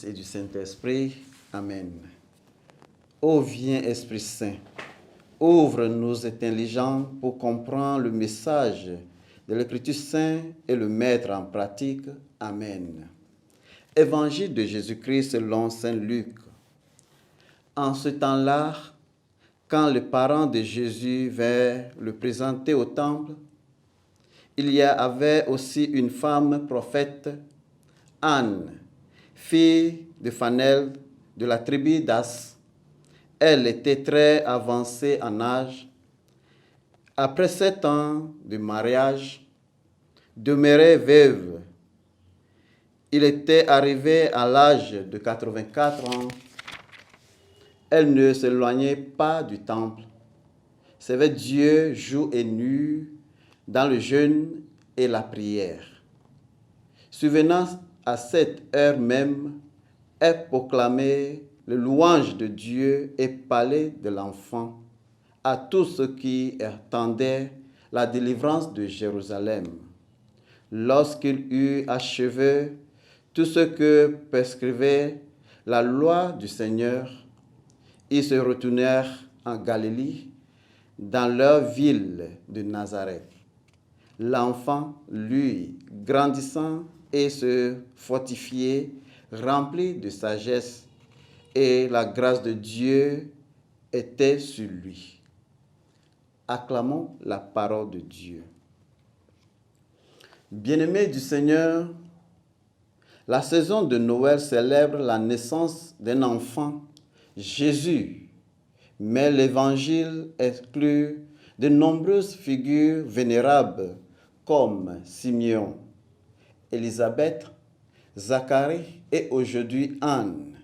et du Saint-Esprit. Amen. Ô viens, Esprit Saint, ouvre nos intelligences pour comprendre le message de l'Écriture sainte et le mettre en pratique. Amen. Évangile de Jésus-Christ selon saint Luc. En ce temps-là, quand les parents de Jésus vinrent le présenter au temple, il y avait aussi une femme prophète, Anne, fille de Phanel, de la tribu d'As. Elle était très avancée en âge. Après 7 ans de mariage, demeurée veuve, il était arrivé à l'âge de 84 ans. Elle ne s'éloignait pas du temple, servait Dieu jour et nuit dans le jeûne et la prière. Survenant à cette heure même, elle proclamait le louange de Dieu et parlait de l'enfant à tous ceux qui attendaient la délivrance de Jérusalem. Lorsqu'il eut achevé tout ce que prescrivait la loi du Seigneur, ils se retournèrent en Galilée, dans leur ville de Nazareth. L'enfant, lui, grandissant et se fortifiait, rempli de sagesse, et la grâce de Dieu était sur lui. Acclamons la parole de Dieu. Bien-aimés du Seigneur, la saison de Noël célèbre la naissance d'un enfant, Jésus, mais l'Évangile exclut de nombreuses figures vénérables comme Simeon, Élisabeth, Zacharie et aujourd'hui Anne.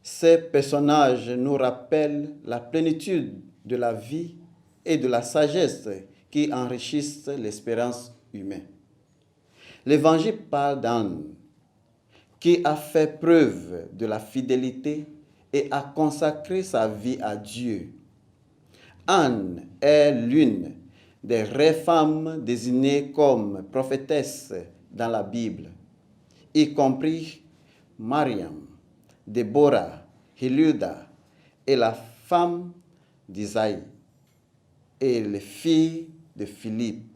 Ces personnages nous rappellent la plénitude de la vie et de la sagesse qui enrichissent l'espérance humaine. L'Évangile parle d'Anne, qui a fait preuve de la fidélité et a consacré sa vie à Dieu. Anne est l'une des rares femmes désignées comme prophétesses dans la Bible, y compris Mariam, Déborah, Hilda et la femme d'Isaïe et les filles de Philippe.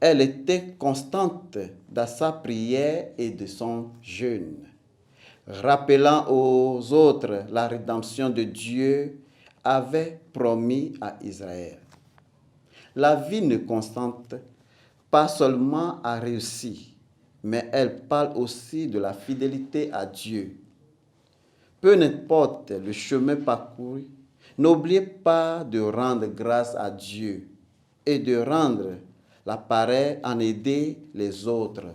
Elle était constante dans sa prière et de son jeûne, rappelant aux autres la rédemption de Dieu avait promis à Israël. La vie ne constante pas seulement à réussir, mais elle parle aussi de la fidélité à Dieu. Peu importe le chemin parcouru, n'oubliez pas de rendre grâce à Dieu et de rendre l'appareil en aider les autres.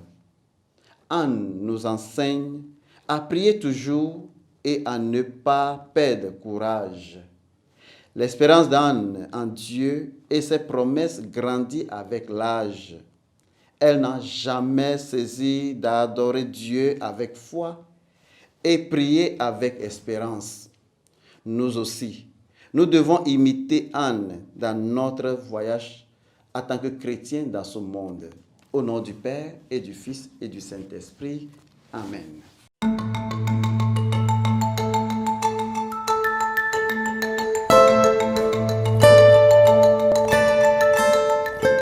Anne nous enseigne à prier toujours et à ne pas perdre courage. L'espérance d'Anne en Dieu et ses promesses grandit avec l'âge. Elle n'a jamais cessé d'adorer Dieu avec foi et prier avec espérance. Nous aussi, nous devons imiter Anne dans notre voyage en tant que chrétiens dans ce monde. Au nom du Père et du Fils et du Saint-Esprit. Amen.